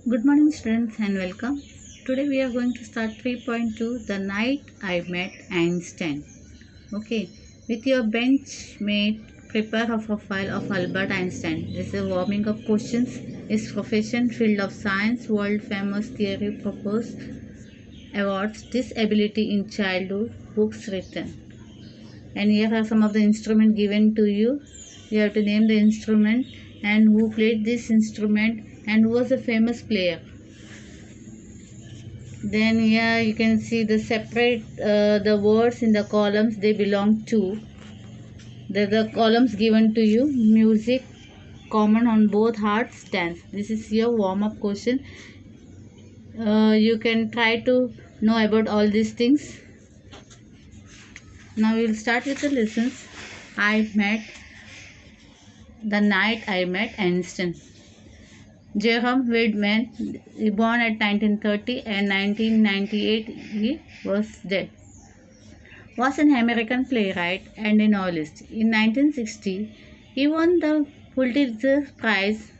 Good morning, students, and welcome. Today we are going to start 3.2 The Night I Met Einstein. Okay, with your benchmate, prepare a profile of Albert Einstein. This is a warming up questions. His profession, field of science, world famous theory proposed, awards, disability in childhood, books written. And here are some of the instruments given to you. You have to name the instrument and who played this instrument and who was a famous player. Then here you can see the separate the words in the columns they belong to. The columns given to you: music, common on both hearts, dance. This is your warm up question. You can try to know about all these things. Now we will start with the lessons. The night I met Einstein. Jerome Widman, born at 1930 and 1998, he was dead, was an American playwright and a novelist. In 1960, he won the Pulitzer Prize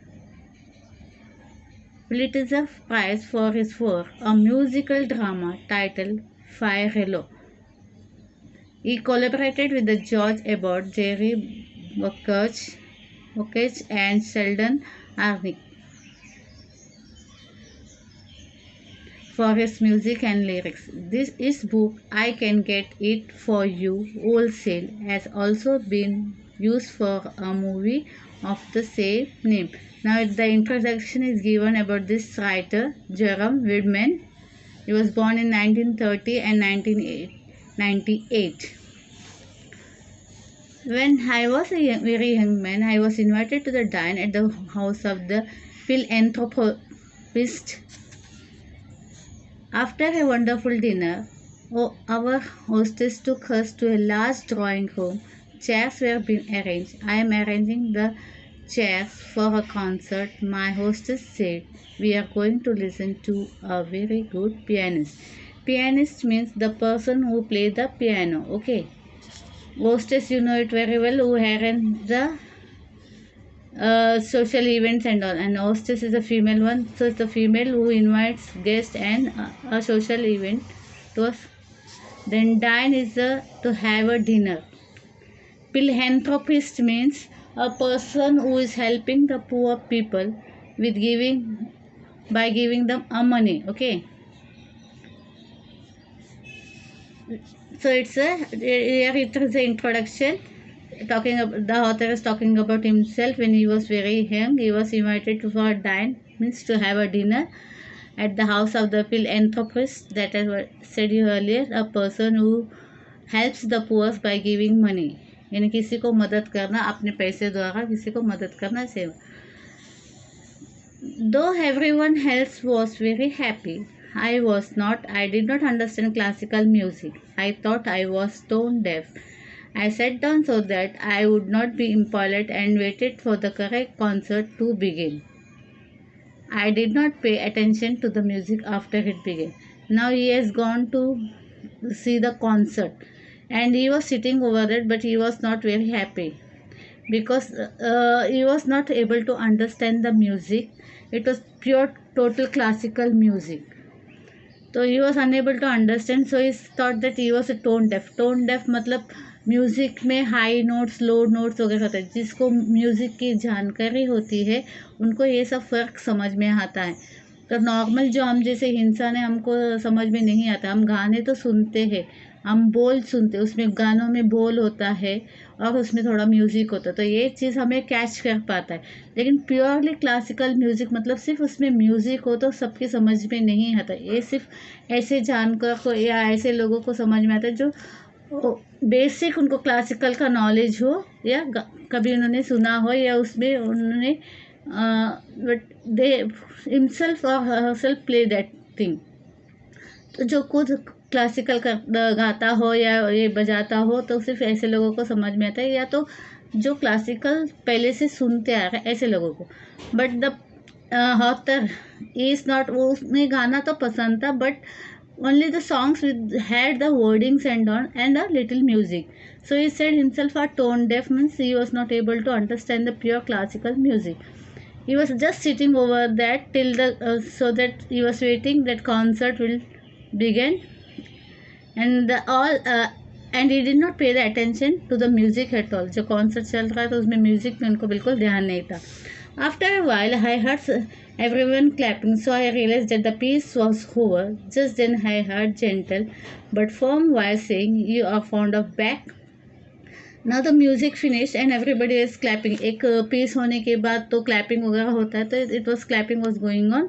for his work, a musical drama titled Firello. He collaborated with the George Abbott, Jerry Buckach, and Sheldon Arnick for his music and lyrics. This book, I Can Get It For You Wholesale, has also been used for a movie of the same name. Now the introduction is given about this writer, Jerome Widman. He was born in 1930 and 1998. When I was a very young man, I was invited to the dine at the house of the philanthropist. After a wonderful dinner, our hostess took us to a large drawing room. Chairs were being arranged. I am arranging the chairs for a concert. My hostess said, we are going to listen to a very good pianist. Pianist means the person who plays the piano. Okay. Hostess, you know it very well, who arrange the social events and all, and hostess is a female one, so it's the female who invites guests and a social event to us. Then dine is to have a dinner. Philanthropist means a person who is helping the poor people with by giving them a money. Okay, so it is an introduction talking about the author is talking about himself. When he was very young, he was invited for a dine, means to have a dinner at the house of the philanthropist, that I said you earlier, a person who helps the poor by giving money, यानी किसी को मदद करना, अपने पैसे द्वारा किसी को मदद करना, सेवा. Though everyone else was very happy, I was not. I did not understand classical music. I thought I was tone deaf. I sat down so that I would not be impolite and waited for the correct concert to begin. I did not pay attention to the music after it began. Now he has gone to see the concert and he was sitting over it, but he was not very happy because he was not able to understand the music. It was pure total classical music. So he was unable to understand, so he thought that he was a tone deaf. Tone deaf मतलब music में high notes लो notes वगैरह होता है. जिसको music की जानकारी होती है उनको ये सब फ़र्क समझ में आता है. तो नॉर्मल जो हम जैसे इंसान है, हमको समझ में नहीं आता. हम गाने तो सुनते हैं, हम बोल सुनते, उसमें गानों में बोल होता है और उसमें थोड़ा म्यूज़िक होता है, तो ये चीज़ हमें कैच कर पाता है. लेकिन प्योरली क्लासिकल म्यूज़िक मतलब सिर्फ उसमें म्यूज़िक हो तो सबकी समझ में नहीं आता. ये सिर्फ ऐसे जानकर को या ऐसे लोगों को समझ में आता है जो बेसिक उनको क्लासिकल का नॉलेज हो या कभी उन्होंने सुना हो या उसमें उन्होंने दे हिमसेल्फ और हरसेल्फ प्ले दैट थिंग. तो जो खुद क्लासिकल गाता हो या ये बजाता हो तो सिर्फ ऐसे लोगों को समझ में आता है, या तो जो क्लासिकल पहले से सुनते आ रहे हैं ऐसे लोगों को. But the author is not, वो उसमें गाना तो पसंद था but only the songs had the wordings and a little music. So he said himself a tone deaf, means he was not able to understand the pure classical music. He was just sitting over that till the so that he was waiting that concert will begin, and the all and he did not pay the attention to the music at all. जो concert चल रहा था उसमें music में उनको बिल्कुल ध्यान नहीं था. After a while, I heard everyone clapping, so I realized that the piece was over. Just then, I heard gentle but firm voice saying, "You are fond of Bach." Now the music finished and everybody is clapping. एक piece होने के बाद तो clapping वगैरह होता है, तो it was clapping was going on.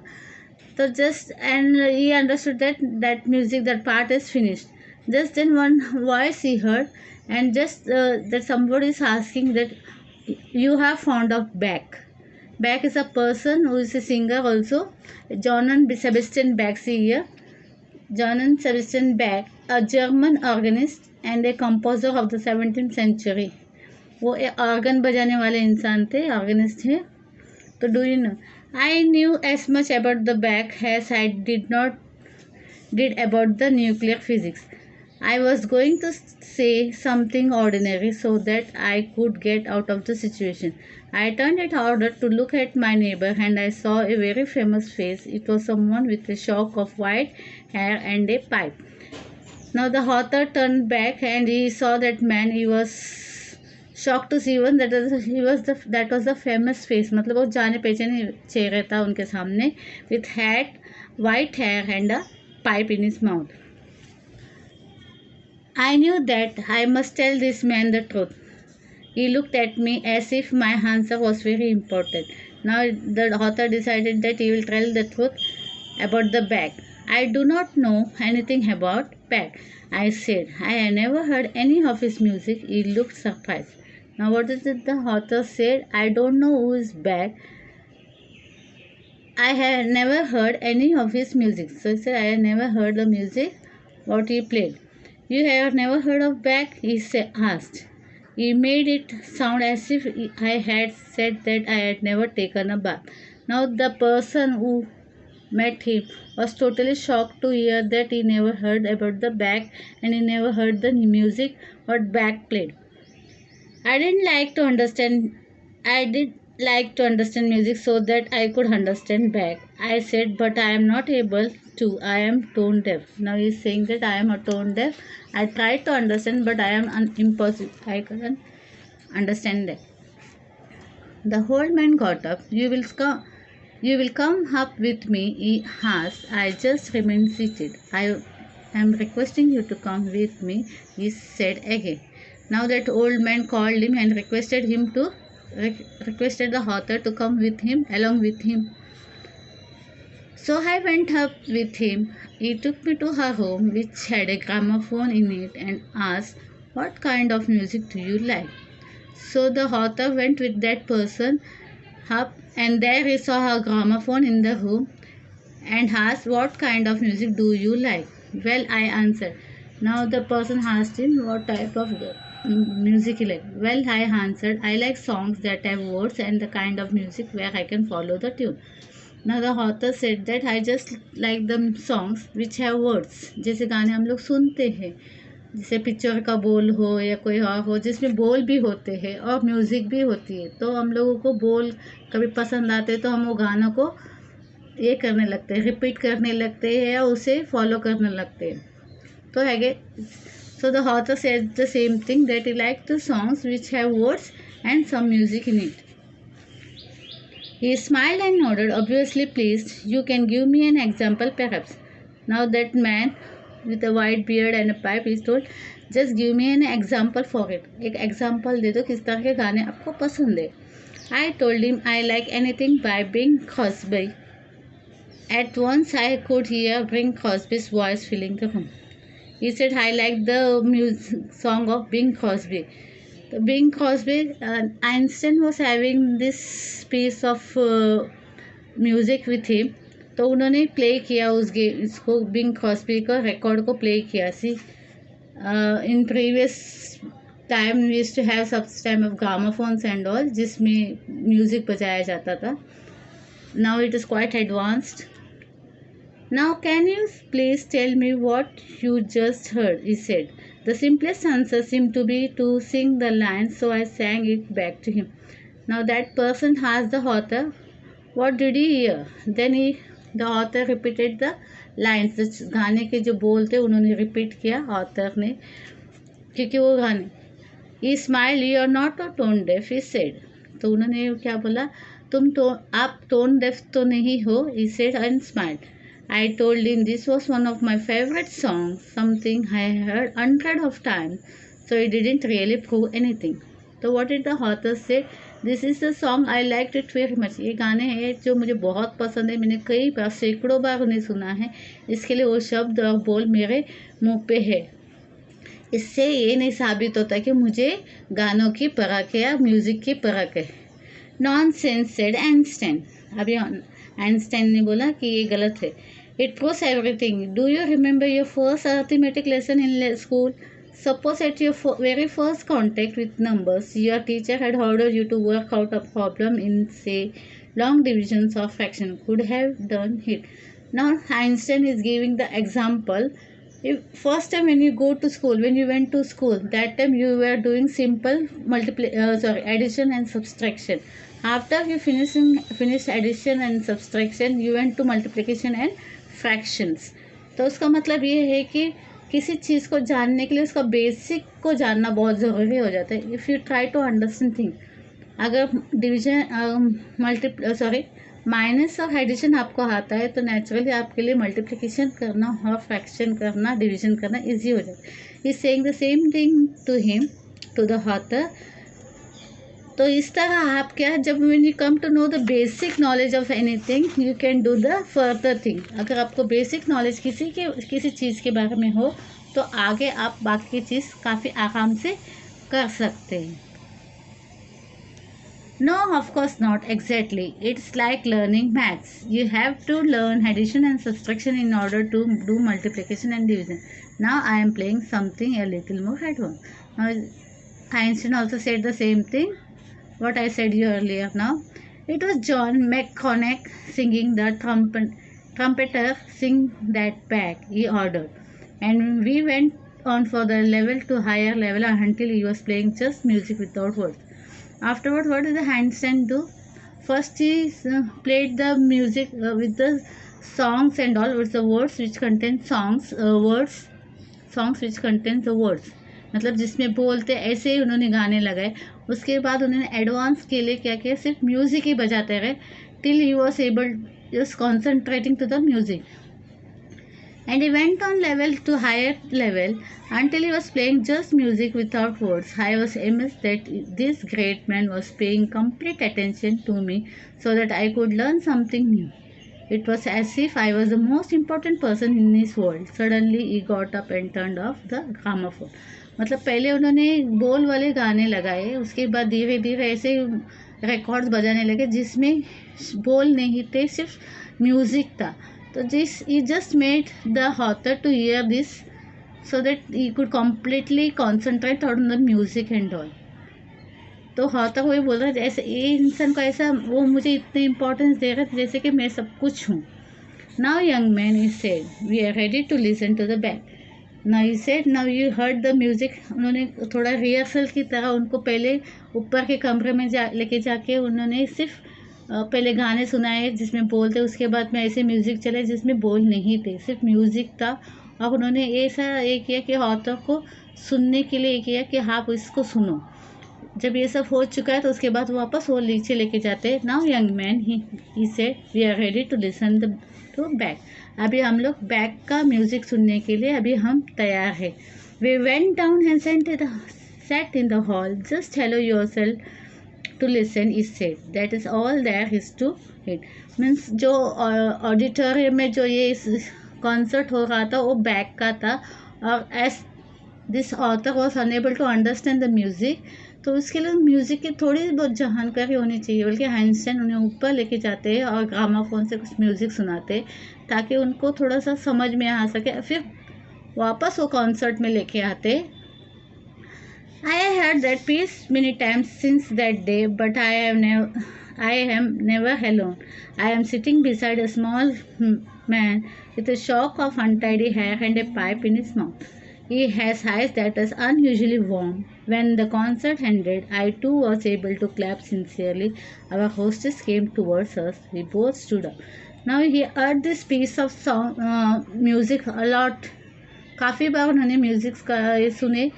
So just and he understood that music, that part is finished. Just then one voice he heard, and just that somebody is asking that you are fond of Bach. Bach is a person who is a singer also. Johann Sebastian Bach here. Johann Sebastian Bach, a German organist and a composer of the 17th century. वो organ बजाने वाले इंसान थे, ऑर्गनिस्ट थे. तो do you know, I knew as much about the Bach as I did about the nuclear physics. I was going to say something ordinary so that I could get out of the situation. I turned it harder to look at my neighbor and I saw a very famous face. It was someone with a shock of white hair and a pipe. Now the author turned back and he saw that man. He was shocked to see one that was the famous face. मतलब वो जाने पहचाने चेहरा था उनके सामने, with hat, white hair and a pipe in his mouth. I knew that I must tell this man the truth. He looked at me as if my answer was very important. Now the author decided that he will tell the truth about the Bach. I do not know anything about Bach, I said. I had never heard any of his music. He looked surprised. Now what is it the author said? I don't know who is Bach. I had never heard any of his music. So he said, I had never heard the music what he played. You have never heard of Bach? He asked. He made it sound as if I had said that I had never taken a bath. Now the person who met him was totally shocked to hear that he never heard about the Bach and he never heard the music what Bach played. I did like to understand music so that I could understand Bach. I said, but I am not able to. I am tone deaf. Now he is saying that I am a tone deaf. I tried to understand, but I am impossible. I couldn't understand that. The old man got up. You will come up with me, he asked. I just remained seated. I am requesting you to come with me, he said again. Now that old man called him and requested the author to come with him, along with him. So I went up with him. He took me to her home, which had a gramophone in it, and asked, "What kind of music do you like?" So the author went with that person up, and there he saw a gramophone in the room and asked, "What kind of music do you like?" Well, I answered. Now the person asked him what type of music he liked. Well, I answered, I like songs that have words and the kind of music where I can follow the tune. Now the author said that I just like the songs which have words. जैसे गाने हम लोग सुनते हैं, जैसे picture का बोल हो या कोई और हो जिसमें बोल भी होते हैं और म्यूज़िक भी होती है, तो हम लोगों को बोल कभी पसंद आते हैं तो हम वो गानों को ये करने लगते हैं, रिपीट करने लगते हैं या उसे फॉलो करने लगते हैं. तो है so the author said the same thing, that he liked the songs which have words and some music in it. He smiled and nodded, obviously pleased. You can give me an example perhaps. Now that man with a white beard and a pipe is told, just give me an example for it. एक example दे दो किस तरह के गाने आपको पसंद है. I told him I like anything by Bing Crosby. At once I could hear Bing Crosby's voice filling the room. He said, I like the music song of Bing Crosby. The Bing Crosby, Einstein was having this piece of music with him. तो उन्होंने play किया उस game इसको, Bing Crosby का record को play किया. See in previous time we used to have such time of gramophones and all जिसमें music बजाया जाता था. Now it is quite advanced. Now can you please tell me what you just heard? He said. The simplest answer seemed to be to sing the line, so I sang it back to him. Now that person asked the author, What did he hear? Then the author repeated the lines. गाने के जो बोल थे उन्होंने repeat किया author ने, क्योंकि वो गाने. He smiled. You are not a tone deaf, he said. तो उन्होंने क्या बोला, आप टोन डेफ तो नहीं हो, he said and smiled. I told him this was one of my favorite songs, something I heard hundreds of times, so it didn't really prove anything. तो what did the author say? This is the song I liked it very much. ये गाने हैं जो मुझे बहुत पसंद है, मैंने कई बार सैकड़ों बार उन्हें सुना है, इसके लिए वो शब्द और बोल मेरे मुंह पे है. इससे ये नहीं साबित होता कि मुझे गानों की परख है या म्यूज़िक की परख है. Nonsense said Einstein. अभी आइंस्टाइन ने बोला कि ये गलत है. It proves everything. Do you remember your first arithmetic lesson in school? Suppose at your very first contact with numbers, your teacher had ordered you to work out a problem in, say, long divisions or fraction. Could have done it. Now Einstein is giving the example. If first time when you go to school, when you went to school, that time you were doing simple addition and subtraction. After you finished addition and subtraction, you went to multiplication and fractions. तो उसका मतलब ये है कि किसी चीज़ को जानने के लिए उसका बेसिक को जानना बहुत ज़रूरी हो जाता है. If you try to understand thing, अगर माइनस और एडिशन आपको आता है तो नेचुरली आपके लिए मल्टीप्लिकेशन करना और फ्रैक्शन करना, डिवीजन करना इजी हो जाता है. Is saying the same thing to him, to the author. तो इस तरह आप क्या, जब when you come to know the basic knowledge of anything, you can do the further thing. अगर आपको बेसिक नॉलेज किसी चीज़ के बारे में हो तो आगे आप बाकी की चीज़ काफ़ी आराम से कर सकते हैं. No, of course not exactly. It's like learning maths. You have to learn addition and subtraction in order to do multiplication and division. Now I am playing something a little more advanced. Now, Einstein also said the same thing, what I said you earlier. Now, it was John McConaughey singing. The trumpeter sing that back, he ordered. And we went on for the level to higher level until he was playing just music without words. Afterward, what did the Einstein do? First, he played the music with the songs and all, with the words which contain songs which contain the words. मतलब जिसमें बोलते ऐसे ही उन्होंने गाने लगाए. उसके बाद उन्होंने एडवांस के लिए क्या किया, सिर्फ म्यूज़िक ही बजाते रहे till he was able just concentrating to the music. And he went on level to higher level until he was playing just music without words. I was amazed that this great man was paying complete attention to me so that I could learn something new. It was as if I was the most important person in his world. Suddenly he got up and turned off the gramophone. मतलब पहले उन्होंने बोल वाले गाने लगाए, उसके बाद धीरे धीरे ऐसे रिकॉर्ड्स बजाने लगे जिसमें बोल नहीं थे, सिर्फ म्यूज़िक था. So he just made the author to hear this so that he could completely concentrate on the music and all. तो author वही बोल रहा है, जैसे ये इंसान को ऐसा, वो मुझे इतने इम्पोर्टेंस दे रहा था जैसे कि मैं सब कुछ हूँ. Now young man, he said, we are ready to listen to the back. Now he said, now you heard the music. उन्होंने थोड़ा रिहर्सल की तरह उनको पहले ऊपर के कमरे में लेके जाके उन्होंने सिर्फ पहले गाने सुनाए जिसमें बोल थे. उसके बाद में ऐसे म्यूज़िक चले जिसमें बोल नहीं थे, सिर्फ म्यूज़िक था. और उन्होंने ऐसा ये किया कि ऑथर को सुनने के लिए किया कि आप इसको सुनो. जब ये सब हो चुका है तो उसके बाद वापस वो नीचे लेके जाते हैं. Now young man, he said, we are ready to listen to Bach. अभी हम लोग बैक का म्यूज़िक सुनने के लिए अभी हम तैयार हैं. We went down and sat in the hall. Just hello yourself to listen is said. That is all there is to it. Means जो ऑडिटोरियम में जो ये कॉन्सर्ट हो रहा था वो बैक का था. और as this author was unable to understand the music, तो उसके लिए म्यूज़िक की थोड़ी बहुत जानकारी होनी चाहिए. बल्कि आइंस्टाइन उन्हें ऊपर लेके जाते हैं और ग्रामाफोन से कुछ म्यूज़िक सुनाते ताकि उनको थोड़ा सा समझ में आ सके, फिर वापस वो कॉन्सर्ट में लेके आते. I have heard that piece many times since that day, but I am never alone. I am sitting beside a small man with a shock of untidy hair and a pipe in his mouth. He has eyes that is unusually warm. When the concert ended, I too was able to clap sincerely. Our hostess came towards us. We both stood up. Now he heard this piece of song, music a lot. काफ़ी बार उन्होंने music का ये सुने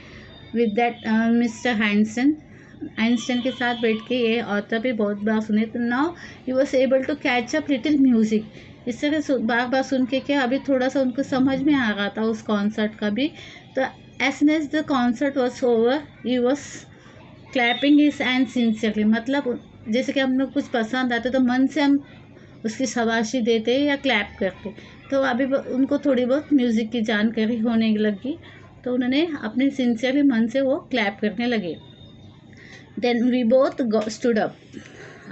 with that mister Einstein के साथ बैठ के ये ऑथर भी बहुत बार सुने. तो now he was able to catch up little music. इस तरह बार बार सुन के क्या अभी थोड़ा सा उनको समझ में आ रहा था उस कॉन्सर्ट का भी. तो as soon as the concert was over he was clapping his hand sincerely. मतलब जैसे कि हम लोग कुछ पसंद आते तो मन से हम उसकी शाबाशी देते या क्लैप करते. तो अभी उनको थोड़ी बहुत म्यूज़िक की जानकारी होने लगी तो उन्होंने अपने सिंसियरली मन से वो क्लैप करने लगे. Then we both stood up.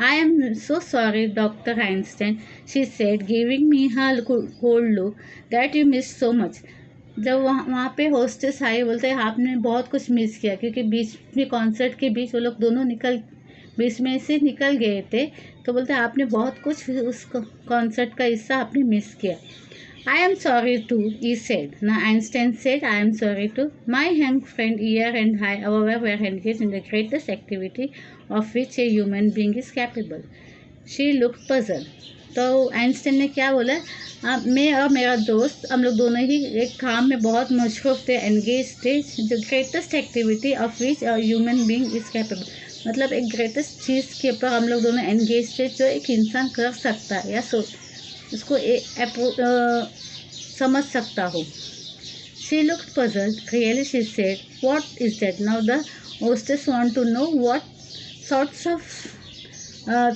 I am so sorry doctor Einstein, she said giving me her cold look, that you miss so much. जब वहाँ पे होस्टेस आए बोलते हैं आपने बहुत कुछ मिस किया क्योंकि बीच में कॉन्सर्ट के बीच वो लोग दोनों बीच में से निकल गए थे. तो बोलते हैं आपने बहुत कुछ उस कॉन्सर्ट का हिस्सा आपने मिस किया. I am sorry too, he said. Now Einstein said, I am sorry too. My young friend Ear and I, however, were engaged in the greatest activity of which a human being is capable. She looked puzzled. तो Einstein ने क्या बोला, मैं और मेरा दोस्त हम लोग दोनों ही एक काम में बहुत मशरूफ थे, एंगेज थे. The greatest activity of which a human being is capable. मतलब एक ग्रेटेस्ट चीज़ के ऊपर हम लोग दोनों एंगेज थे जो एक इंसान कर सकता है या उसको समझ सकता हो. She looked puzzled. Really, she said, what is that? Now the hostess want to know what sorts of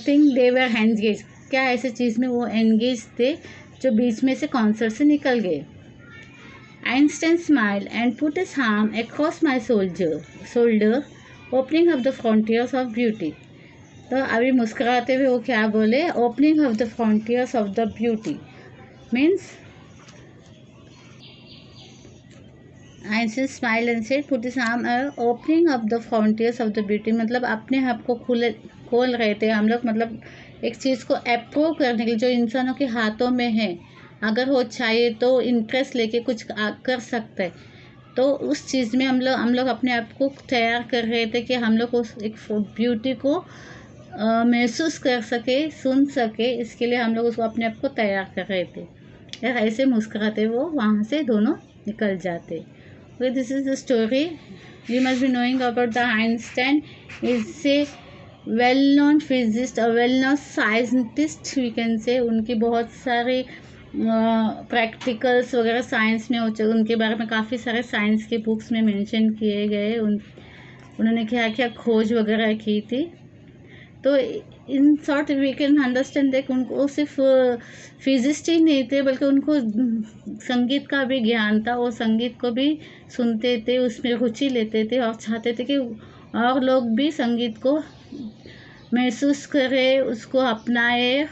thing they were engaged. क्या ऐसे चीज़ में वो एंगेज थे जो बीच में से कॉन्सर्ट से निकल गए. Einstein smiled and put his arm across my shoulder, opening up the frontiers of beauty. तो अभी मुस्कुराते हुए वो क्या बोले, opening of the frontiers of the beauty means Einstein smile and said put his arm opening of the frontiers of the beauty. मतलब अपने आप को खोल रहे थे हम लोग. मतलब एक चीज़ को अप्रूव करने के लिए जो इंसानों के हाथों में है, अगर वो चाहे तो इंटरेस्ट लेके कुछ कर सकते हैं. तो उस चीज़ में हम लोग अपने आप को तैयार कर रहे थे कि हम लोग उस एक ब्यूटी को महसूस कर सके, सुन सके. इसके लिए हम लोग उसको अपने आप को तैयार कर रहे थे. यार ऐसे मुस्कुराते वो वहाँ से दोनों निकल जाते. Okay, this is the story. You must be knowing about the Einstein. Is a well known physicist, a well known scientist we can say. उनकी बहुत सारे प्रैक्टिकल्स वगैरह साइंस में उनके बारे में काफ़ी सारे साइंस के बुक्स में मेंशन किए गए. उन्होंने क्या क्या खोज वगैरह की थी. तो in short we can understand that उनको सिर्फ फिजिस्ट ही नहीं थे बल्कि उनको संगीत का भी ज्ञान था. वो संगीत को भी सुनते थे, उसमें रुचि लेते थे और चाहते थे कि और लोग भी संगीत को महसूस करें, उसको अपनाए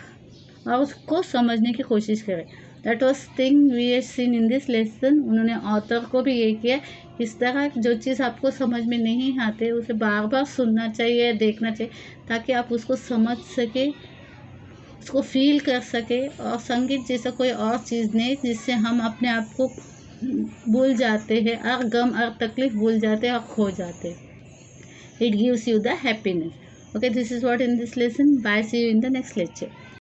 और उसको समझने की कोशिश करें. That was thing we have seen in this lesson. उन्होंने ऑथर को भी ये किया. इस तरह जो चीज़ आपको समझ में नहीं आते उसे बार बार सुनना चाहिए, देखना चाहिए ताकि आप उसको समझ सके, उसको फील कर सके. और संगीत जैसा कोई और चीज़ नहीं जिससे हम अपने आप को भूल जाते हैं और गम और तकलीफ भूल जाते हैं और खो जाते हैं. It gives you the happiness. Okay, this is what in this lesson. Bye. See you in the next lecture.